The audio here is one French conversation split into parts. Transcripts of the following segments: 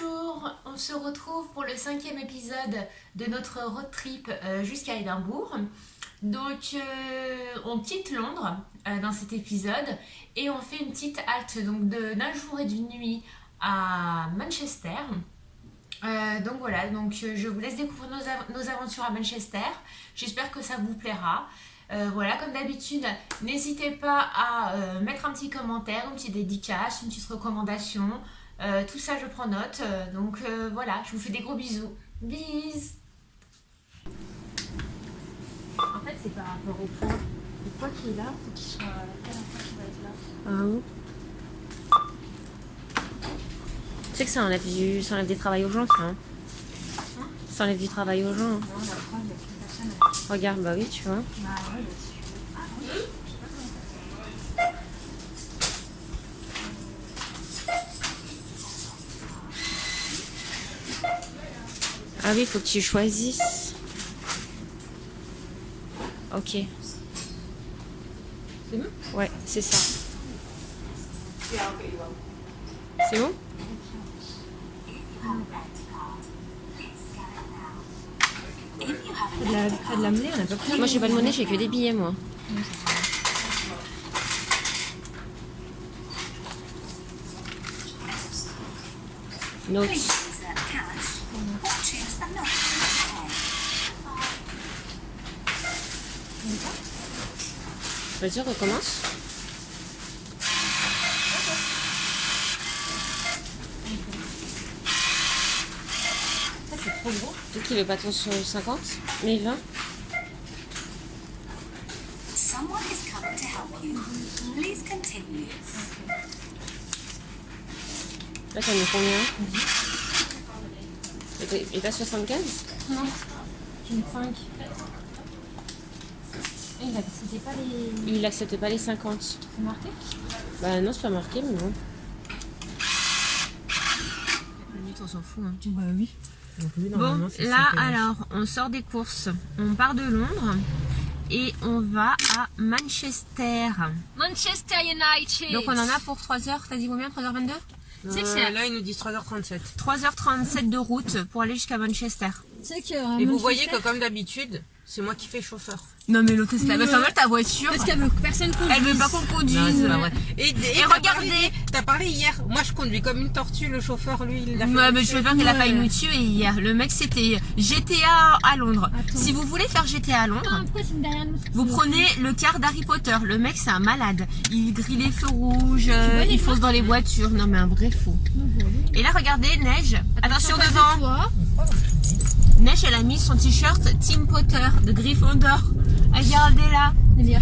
Bonjour, on se retrouve pour le 5e épisode de notre road trip jusqu'à Édimbourg. Donc on quitte Londres dans cet épisode et on fait une petite halte d'un jour et d'une nuit à Manchester. Donc voilà, je vous laisse découvrir nos aventures à Manchester. J'espère que ça vous plaira. Voilà, comme d'habitude, n'hésitez pas à mettre un petit commentaire, une petite dédicace, une petite recommandation. Tout ça, je prends note. Voilà, je vous fais des gros bisous. Bis. En fait, c'est par rapport au poids. Le poids qui est là, il faut qu'il soit à quelle fois qu'il va être là. Ah oui. Tu sais que ça enlève des travail aux gens, ça. Hein, ça enlève du travail aux gens. Non, la preuve, il n'y a qu'une personne. Regarde, bah oui, tu vois. Bah ouais, là-dessus. Ah oui. Ah oui, il faut que tu choisisses. Ok. C'est bon? Ouais, c'est ça. C'est bon? T'as de la monnaie, on n'a pas pris. Moi, j'ai pas de monnaie, j'ai que des billets, moi. Notes. Vas-y, recommence. Ça, c'est trop gros. Peut-être qu'il veut pas ton sur 50, mais 20. Someone is coming to help you. Please continue. Là, ça met combien? Et t'as 75? Non, j'ai une 5. Et il acceptait pas les. Il accepte pas les 50. C'est marqué? Bah non, c'est pas marqué, mais bon. On s'en fout, hein. Bah oui. Bon, là, alors, on sort des courses. On part de Londres et on va à Manchester. Manchester United. Donc, on en a pour 3 heures. T'as dit combien? 3h22? Là, ils nous disent 3h37. 3h37 de route pour aller jusqu'à Manchester. Et vous voyez que, comme d'habitude, c'est moi qui fais chauffeur. Non, mais l'hôtesse là, ça va ta voiture. Parce qu'elle veut que personne conduise. Elle veut pas qu'on conduise. Non, c'est pas vrai. Et regardez. T'as parlé hier. Moi, je conduis comme une tortue. Le chauffeur, lui, il l'a fait. Ouais, mais je veux dire qu'il a failli nous tuer hier. Le mec, c'était GTA à Londres. Attends. Si vous voulez faire GTA à Londres, Pourquoi c'est derrière nous? vous prenez le car d'Harry Potter. Le mec, c'est un malade. Il grille les feux rouges, les il fonce dans les voitures. Non, mais un vrai fou. Et là, regardez, Neige. Attention devant. Toi. Neige, elle a mis son t-shirt Team Potter de Gryffondor. Regardez là.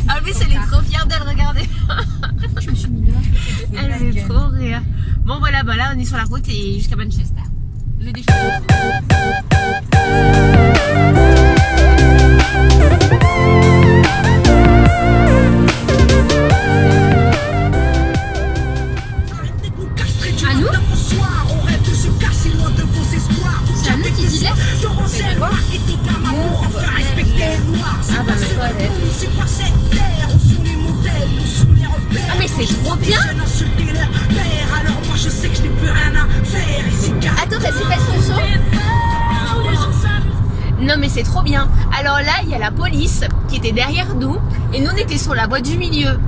Ah oui, elle est trop fière d'elle, regardez. Je me suis mis là. Elle fait trop rire. Bon, voilà, bah là, on est sur la route et jusqu'à Manchester. J'ai des choses. À nous? C'est à nous qui disait? Ah bah, mais toi, ah, mais c'est trop bien. Attends, t'as pas son son? Non, mais c'est trop bien. Alors là, il y a la police qui était derrière nous et nous, on était sur la voie du milieu.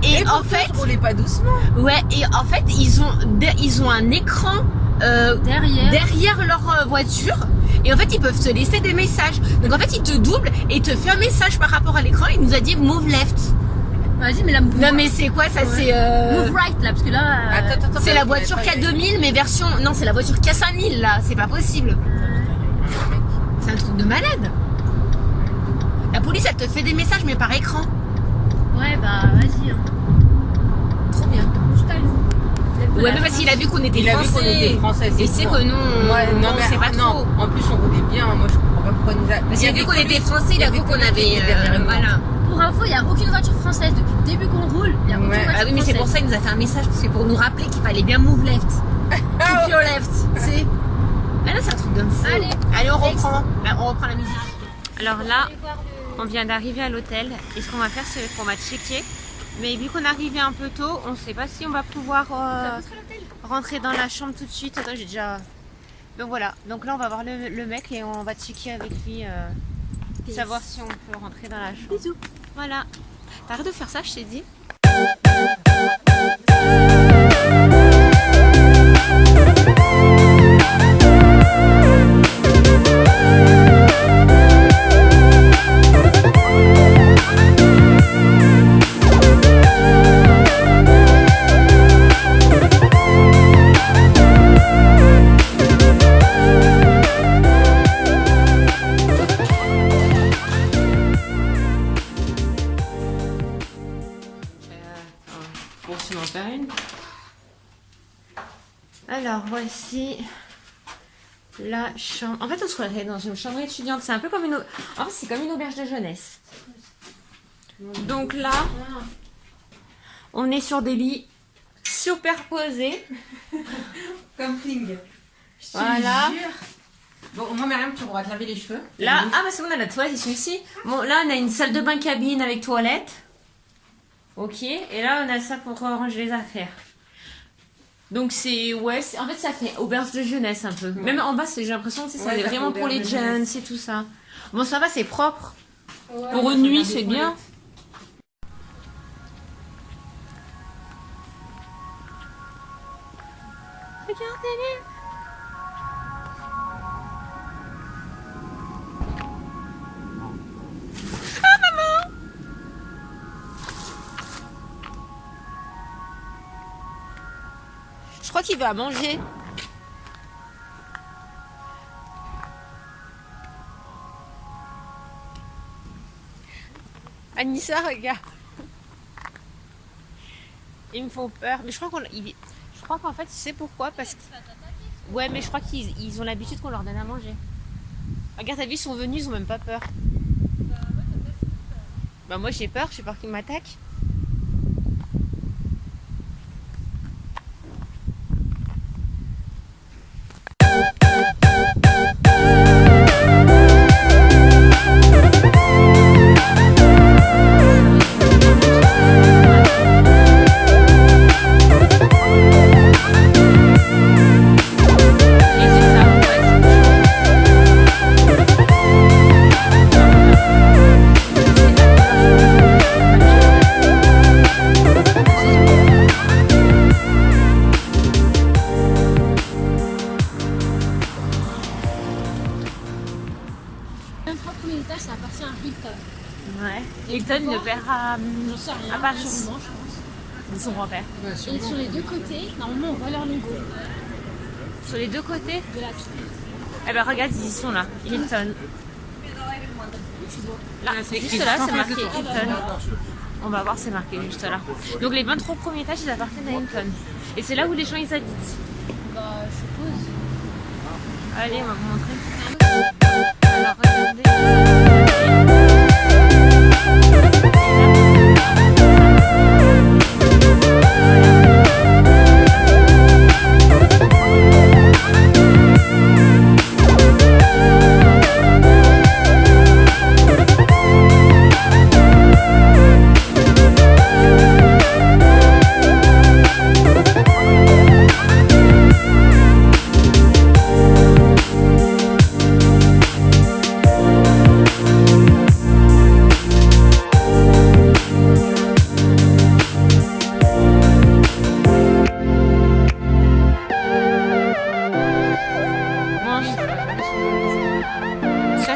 Et en fait, roulez pas doucement. ouais, et en fait, ils ont un écran derrière leur voiture. Et en fait, ils peuvent te laisser des messages. Donc en fait, ils te doublent et ils te fait un message par rapport à l'écran. Il nous a dit move left. Vas-y, mais là, Non, mais c'est quoi ça? C'est move right là, parce que là. Attends, c'est la voiture K2000, mais version. Non, c'est la voiture K5000 là. C'est pas possible. C'est un truc de malade. La police, elle te fait des messages, mais par écran. Ouais, bah vas-y. Hein. Trop bien. Juste à nous. Ouais, mais parce qu'il a vu qu'on était Il a vu français. qu'on était français. Et c'est que nous, on sait pas trop. En plus, on roulait bien. Moi, je comprends pas pourquoi nous a. Parce qu'il a vu qu'on était français, il a vu qu'on avait. Voilà. Pour info, il n'y a aucune voiture française depuis le début qu'on roule. Il y a aucune voiture Ah oui, mais c'est pour ça qu'il nous a fait un message, parce que pour nous rappeler qu'il fallait bien move left. Keep your left, tu sais. Ah là, c'est un truc de fou. Allez, on reprend la musique. Alors là, on vient d'arriver à l'hôtel et ce qu'on va faire, c'est qu'on va checker. Mais vu qu'on est arrivé un peu tôt, on ne sait pas si on va pouvoir rentrer dans la chambre tout de suite. Attends, j'ai déjà Donc voilà, donc là on va voir le mec et on va checker avec lui, savoir si on peut rentrer dans la chambre. Bisous. Voilà. Arrête de faire ça, je t'ai dit. Bon, si on en perd une. Alors, voici la chambre. En fait, on se croirait dans une chambre étudiante. C'est un peu comme une... En fait, c'est comme une auberge de jeunesse. Donc là, on est sur des lits superposés. Camping. Voilà. Bon, moi, Myriam, tu pourras te laver les cheveux. Là, ah bah c'est bon, on a la toilette ici aussi. Bon, là, on a une salle de bain cabine avec toilette. Ok, et là, on a ça pour ranger les affaires. Donc c'est, ouais, en fait, ça fait auberge de jeunesse un peu. Ouais. Même en bas, j'ai l'impression que ça est vraiment pour les jeunes, c'est tout ça. Bon, ça va, c'est propre. Ouais, pour une nuit, c'est bien. Regardez-les. Je crois qu'il veut à manger. Anissa, regarde. Ils me font peur. Mais je crois qu'en fait, tu sais pourquoi? Parce que... Ouais, mais je crois qu'ils ont l'habitude qu'on leur donne à manger. Regarde, t'as vu, ils sont venus, ils ont même pas peur. Bah moi j'ai peur qu'ils m'attaquent. Ça appartient à Hilton. Ouais. Hilton, le père à Paris. Sûrement, je pense. De son grand-père. Ouais, et sur les deux côtés, normalement, on voit leur logo. Sur les deux côtés De la tour. Eh ben regarde, ils y sont là. Hilton. Là, juste là, c'est marqué Hilton. On va voir, c'est marqué juste là. Donc les 23 premiers étages, ils appartiennent à Hilton. Et c'est là où les gens ils habitent. Bah, je suppose. Allez, on va vous montrer. Alors, regardez.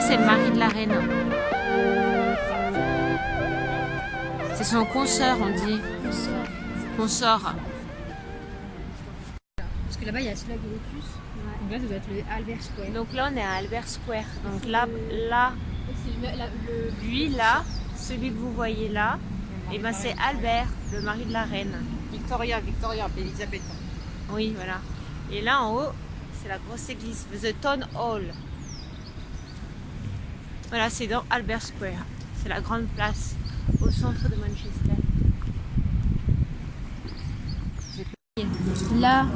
C'est le mari de la reine. C'est son consort, on dit. Consort. Parce que là-bas, il y a celui avec Lotus. Donc là, ça doit être le Albert Square. Donc là, on est à Albert Square. Donc là, lui là, celui que vous voyez là, et ben c'est Albert, le mari de la reine. Victoria, Elisabeth. Oui, voilà. Et là en haut, c'est la grosse église, The Town Hall. Voilà, c'est dans Albert Square. C'est la grande place au centre de Manchester. Là,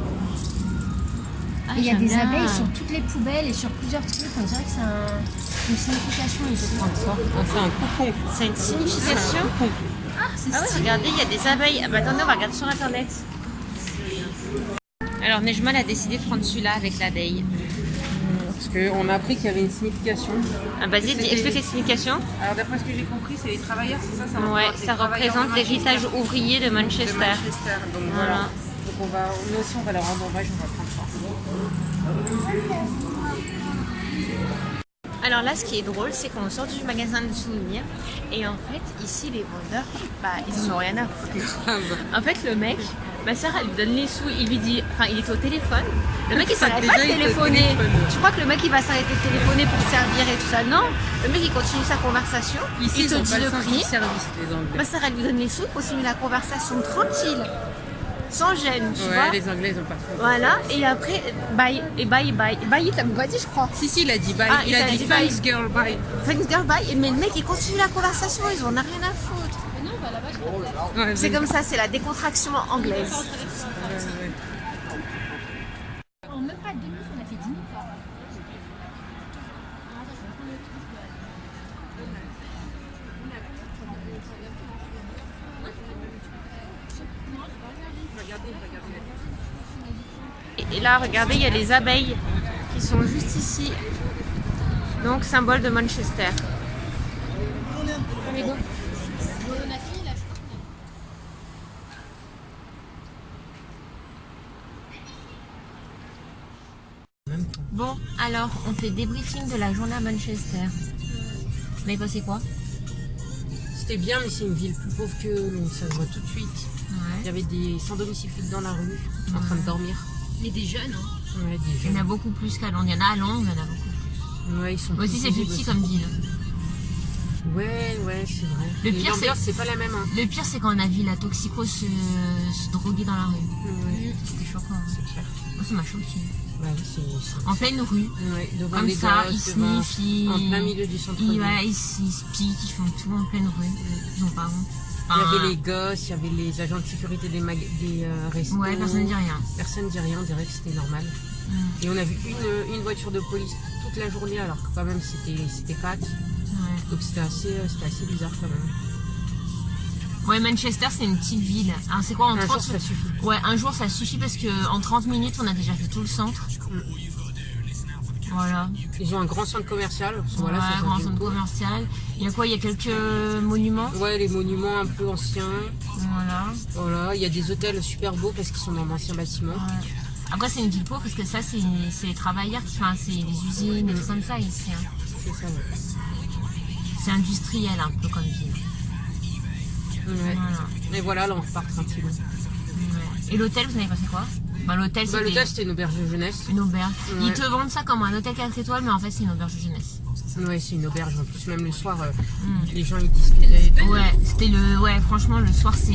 il y a des abeilles sur toutes les poubelles et sur plusieurs trucs. On dirait que c'est une signification ici. C'est un cocon. C'est une signification. Ah, c'est Ah oui, regardez, il y a des abeilles. Ah bah attendez, on va regarder sur internet. Alors Nejma a décidé de prendre celui-là avec l'abeille. Parce qu'on a appris qu'il y avait une signification. Ah, vas-y, C'était- explique les significations. Alors d'après ce que j'ai compris, c'est les travailleurs, c'est ça, Ouais, ça représente l'héritage ouvrier de de Manchester. Manchester. Donc voilà. Donc nous aussi on va leur rendre hommage, on va prendre ça. Alors là, ce qui est drôle, c'est qu'on sort du magasin de souvenirs et en fait, ici, les vendeurs, ils en ont rien à foutre. En fait, le mec, ma soeur, elle lui donne les sous, il lui dit, enfin, il est au téléphone. Le mec, il s'arrête Déjà, pas de il est au téléphoner. téléphone. Tu crois que le mec, il va s'arrêter de téléphoner pour servir et tout ça? Non, le mec, il continue sa conversation. Ici, il ils te ont dit pas le le sens du prix. service, les Anglais. Ma soeur, elle lui donne les sous, il continue la conversation tranquille, sans gêne, tu vois. Ouais, les Anglais, ils ont pas trop. Voilà, et après, bye, et bye, bye. Bye, il t'a pas dit, je crois. Si, il a dit bye. Ah, il a dit bye. thanks girl, bye. Thanks girl, bye. Mais le mec, il continue la conversation, ils en ont rien à foutre. Ouais, C'est comme ça, c'est la décontraction anglaise. En même pas 2 minutes, on a fait 10 minutes. Et là, regardez, il y a les abeilles qui sont juste ici. Donc, symbole de Manchester. Bon, alors, on fait débriefing de la journée à Manchester. Vous avez passé quoi? C'était bien, mais c'est une ville plus pauvre que Londres, ça se voit tout de suite. Il y Ouais. avait des sans domicile fixe dans la rue, en train de dormir. Il y a des jeunes, hein. Ouais, des Il y en jeunes. a beaucoup plus qu'à Londres. Il y en a à Londres, il y en a beaucoup plus. Ouais, ils sont Moi aussi, c'est plus visibles petit aussi. comme ville. Ouais, c'est vrai. Le Et pire, l'ambiance, c'est pas la même. Hein. Le pire, c'est quand on a vu la toxico se droguer dans la rue. Ouais, C'était choquant. Hein. c'est clair. Moi, ça m'a choqué. Bah oui, c'est. En pleine rue, Ouais, devant comme les ça, gosses, ils devant- sniffent, en plein milieu du centre-ville. ils se piquent, ils font tout en pleine rue. Ils ont pas honte. Il y Enfin, avait les gosses, il y avait les agents de sécurité des restos. Ouais, personne ne dit rien. Personne dit rien, on dirait que c'était normal. Et on a vu une voiture de police toute la journée, alors que quand même c'était Pâques. Ouais. Donc c'était assez bizarre quand même. Ouais, Manchester, c'est une petite ville. Alors, c'est quoi en Un 30 jour, ça suffit. Ouais, un jour, ça suffit parce que en 30 minutes, on a déjà fait tout le centre. Voilà. Ils ont un grand centre commercial. Parce que voilà, Ouais, c'est grand une centre ville. commercial. Il y a quoi? Il y a quelques monuments. Ouais, les monuments un peu anciens. Voilà. Voilà, il y a des hôtels super beaux parce qu'ils sont dans d'anciens bâtiments. Ouais. Après, c'est une ville pauvre parce que ça, c'est les travailleurs qui font, c'est les usines et tout comme ça ici. Hein. C'est ça, ouais. C'est industriel un peu comme ville. Ouais. Voilà. Et voilà, là on repart tranquillement. Ouais. Et l'hôtel, vous avez passé quoi? L'hôtel, Bah, c'est l'hôtel c'était une auberge de jeunesse. une auberge. Ouais. Ils te vendent ça comme un hôtel 4 étoiles, mais en fait, c'est une auberge de jeunesse. Ouais, c'est une auberge. En plus, même le soir, les gens ils discutaient. Ouais, c'était le. Ouais, franchement, le soir, c'est.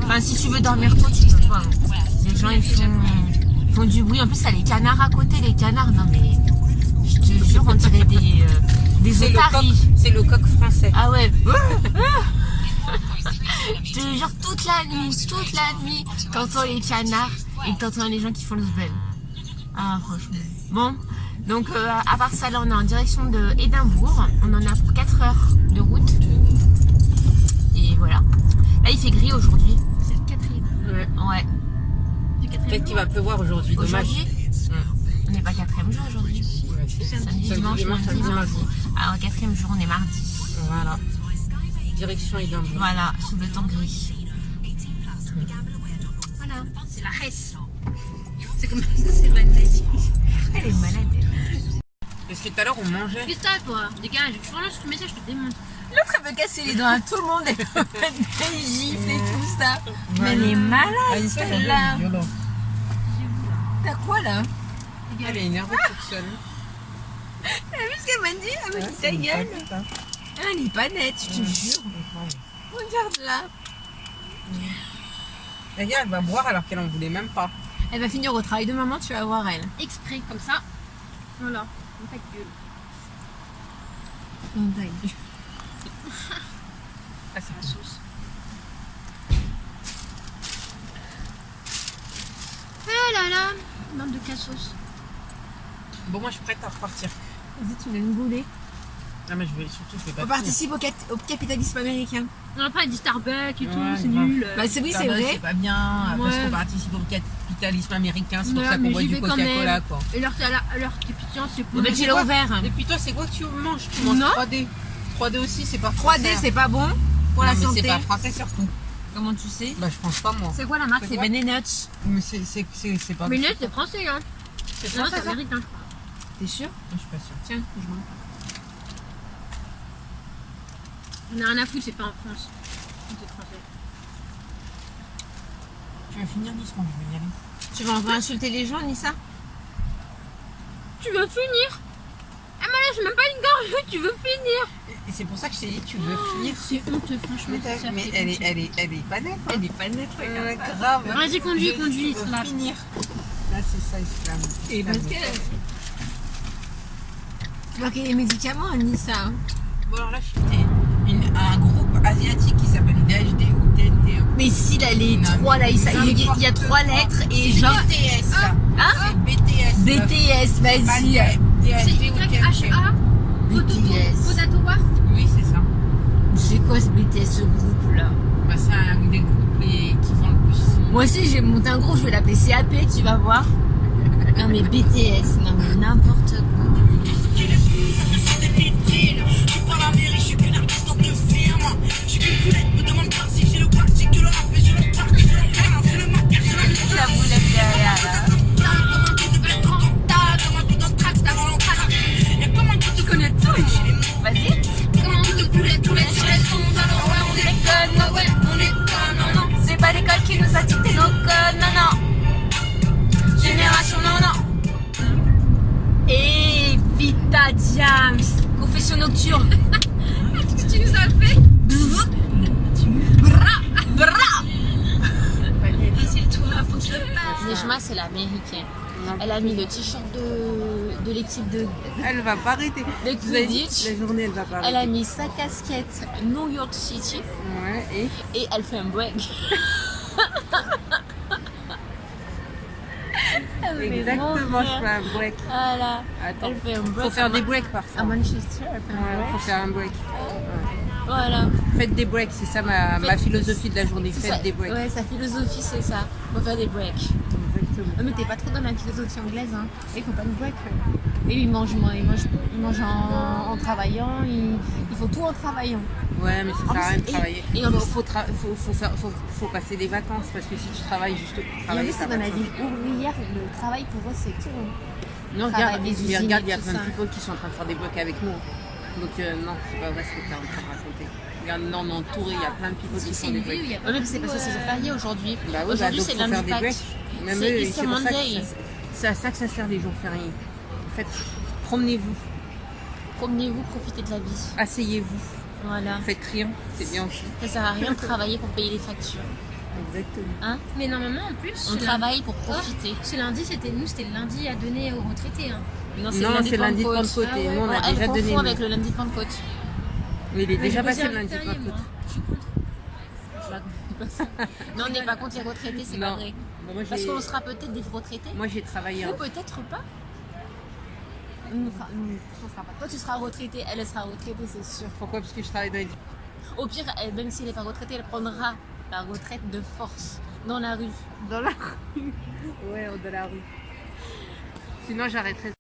Enfin, si tu veux dormir tôt, tu peux pas. Hein. Les gens, ils font du bruit. En plus, t'as les canards à côté. Les canards, non, mais. Je te jure, on dirait des C'est otaries. le coq français. Ah ouais. Je te jure, toute la nuit, t'entends les canards et t'entends les gens qui font le sbel. Ah, franchement. Bon, donc à part ça, là, on est en direction de Édimbourg. On en a pour 4 heures de route. Et voilà. Là, il fait gris aujourd'hui. C'est le 4e. Ouais. Ouais. Du 4e. Peut-être qu'il va pleuvoir aujourd'hui, dommage. Aujourd'hui, on n'est pas 4e jour aujourd'hui. Ouais, c'est Samedi, dimanche, lundi, mardi. Alors, 4e jour, on est mardi. Voilà. Direction Édimbourg. Voilà, sous le temps gris. Voilà, c'est la Hesse. C'est comme ça, c'est la Hesse. Elle est malade. Parce que tout à l'heure on mangeait. Qu'est-ce que t'as, toi? Dégage, je change ce message, je te démonte. L'autre, elle veut casser les dents à tout le monde. Elle veut mettre des gifles et tout ça. Mais elle est malade, celle-là. T'as quoi, là? Elle est énervée toute seule. T'as vu ce qu'elle m'a dit? Elle m'a dit ta gueule. Elle est pas nette, je te jure. Regarde là. Regarde, elle va boire alors qu'elle en voulait même pas. Elle va finir au travail de maman, tu vas voir elle. Exprès, comme ça. Voilà, dans ta gueule. Ah, c'est la sauce. Oh là là, bande de cassos. Bon, moi je suis prête à repartir. Vas-y, tu vas me gouler. Ah, mais je vais surtout, je vais pas. On participe au capitalisme américain. Après, il dit Starbucks et tout, Ouais, c'est grave. nul. Bah c'est oui, c'est Starbucks, vrai. c'est pas bien, parce Ouais. qu'on participe au capitalisme américain, c'est pour Ouais, ça qu'on mais boit j'y du vais quand Coca-Cola, même. quoi. Et leur pétillant, c'est cool. Mais tu l'as ouvert. Et puis toi, c'est quoi que tu manges? Tu manges Non. 3D. 3D aussi, c'est pas 3D, français. c'est pas bon pour Non, la mais santé. c'est pas français surtout. Comment tu sais? Bah, je pense pas, moi. C'est quoi la marque? C'est quoi Ben Nuts. Mais c'est pas. Mais c'est français, hein. C'est Non, français, c'est ça? américain. T'es sûr? Je suis pas sûre. Tiens, je mange. On a rien à foutre, c'est pas en France. C'est français. Tu vas finir doucement, je vais y aller. Tu vas encore insulter les gens, Nissa? Tu veux finir? Ah, mais là, j'ai même pas une gorge, tu veux finir? Et c'est pour ça que je t'ai dit, tu veux finir. C'est honteux, franchement. Mais elle est pas nette. Elle est pas nette, regarde. Grave. Vas-y, conduis, Tu conduis, veux slap. finir. Là, c'est ça, islam. Et parce que. Tu vois qu'il y a des médicaments, Nissa. Bon, alors là, j'étais un groupe asiatique qui s'appelle DHD ou TNT. Mais si, là, les Non, trois, là, il y a 3 lettres et C'est genre. BTS, ça. Hein? C'est BTS. BTS, Pas vas-y. DHD ou TNT. YHA, BTS. Potato Wars. Oui, c'est ça. C'est quoi ce BTS, ce groupe-là? Bah, c'est un des groupes qui font le plus. Moi aussi, j'ai monté un groupe, je vais l'appeler CAP, tu vas voir. Non, mais BTS, non, mais n'importe quoi. La boulette derrière, là. Tu connais tout. Vas-y. C'est pas l'école qui nous a dicté nos codes, non, non. Génération, non, non. Et Vita Diams. Confession nocturne. Qu'est-ce que tu nous as fait? Bra. Assieds-toi, faut que je te parle. Nejma, c'est l'américaine. Elle a mis le t-shirt de l'équipe de Elle va pas arrêter. Quidditch. La journée, elle va pas Elle arrêter. a mis sa casquette New York City Ouais, et elle fait un break. exactement, je fais un break. Voilà. Attends, Elle fait un break. faut faire des breaks À parfois. Manchester, elle fait un Ouais, break. faut faire un break. Voilà. Faites des breaks, c'est ça ma philosophie de la journée. Faites des breaks. Ouais, sa philosophie, c'est ça. Faut faire des breaks. Exactement. Mais t'es pas trop dans la philosophie anglaise, hein. Et il faut pas de break. Et ils mangent en travaillant, ils font tout en travaillant. Ouais, mais ça En sert à rien de plus, travailler. et en Faut passer des vacances parce que si tu travailles juste pour Et en travailler, plus, ça c'est va dans la pas. vie ouvrière, le travail pour eux, c'est tout. Non, travail regarde, des mais usines regarde, il y a et tout plein de ça. people qui sont en train de faire des breaks avec nous. Donc non, c'est pas vrai ce que tu es en train de raconter. Regarde, non, on est entouré, il y a plein de people qui C'est font des une vie où breaks. il y a Ouais, mais c'est parce que c'est jour férié aujourd'hui. Bah oui, Aujourd'hui, donc c'est faut lundi faire des Pâques. breaks. Même C'est eux, Easter c'est pour ça que Monday. c'est à ça que ça sert les jours fériés. En fait, promenez-vous, Promenez-vous, profitez de la vie. asseyez-vous, Voilà. faites rien, c'est bien aussi. Ça sert à rien de travailler pour payer les factures. Exactement. Hein? Mais normalement, en plus, On travaille pour profiter. ce lundi, c'était le lundi à donner aux retraités. Hein. Non, c'est lundi de Pentecôte Ah et ouais. nous on a Elle déjà donné. confond nous. avec le lundi de Pentecôte. Mais il est déjà Mais passé j'ai le lundi de férié, Pentecôte. moi. Je suis contre. Non, on n'est pas contre les retraités, c'est pas Non. vrai. Bon, moi, Parce j'ai- qu'on sera peut-être des retraités. Moi j'ai travaillé. Ou peut-être pas. On sera pas. Toi, tu seras retraité, elle sera retraitée, c'est sûr. Pourquoi? Parce que je travaille dans les... Au pire, même si elle n'est pas retraitée, elle prendra la retraite de force dans la rue. Dans la rue. Ouais, dans la rue. Sinon j'arrêterai.